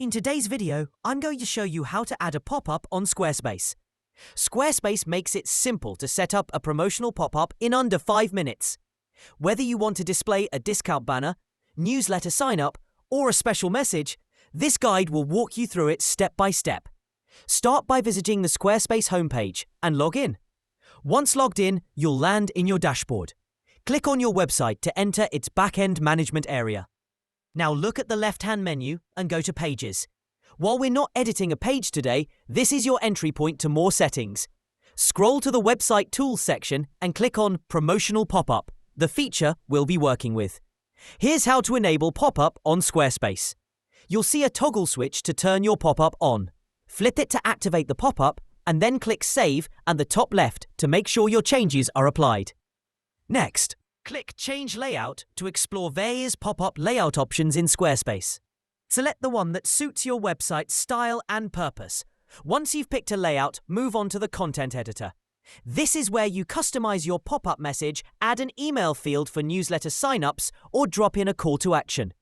In today's video, I'm going to show you how to add a pop-up on Squarespace. Squarespace makes it simple to set up a promotional pop-up in under 5 minutes. Whether you want to display a discount banner, newsletter sign-up, or a special message, this guide will walk you through it step by step. Start by visiting the Squarespace homepage and log in. Once logged in, you'll land in your dashboard. Click on your website to enter its back-end management area. Now look at the left-hand menu and go to Pages. While we're not editing a page today, this is your entry point to more settings. Scroll to the Website Tools section and click on Promotional Pop-up, the feature we'll be working with. Here's how to enable pop-up on Squarespace. You'll see a toggle switch to turn your pop-up on. Flip it to activate the pop-up and then click Save at the top left to make sure your changes are applied. Next, click Change Layout to explore various pop-up layout options in Squarespace. Select the one that suits your website's style and purpose. Once you've picked a layout, move on to the Content Editor. This is where you customize your pop-up message, add an email field for newsletter sign-ups, or drop in a call to action.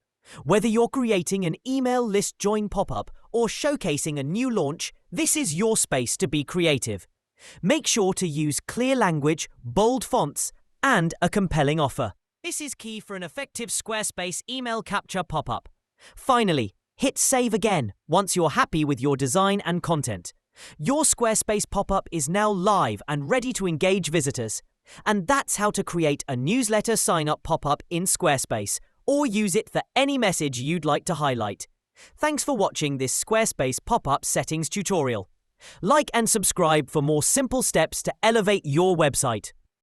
Whether you're creating an email list join pop-up or showcasing a new launch, this is your space to be creative. Make sure to use clear language, bold fonts, and a compelling offer. This is key for an effective Squarespace email capture pop-up. Finally, hit Save again once you're happy with your design and content. Your Squarespace pop-up is now live and ready to engage visitors. And that's how to create a newsletter sign-up pop-up in Squarespace, or use it for any message you'd like to highlight. Thanks for watching this Squarespace pop-up settings tutorial. Like and subscribe for more simple steps to elevate your website.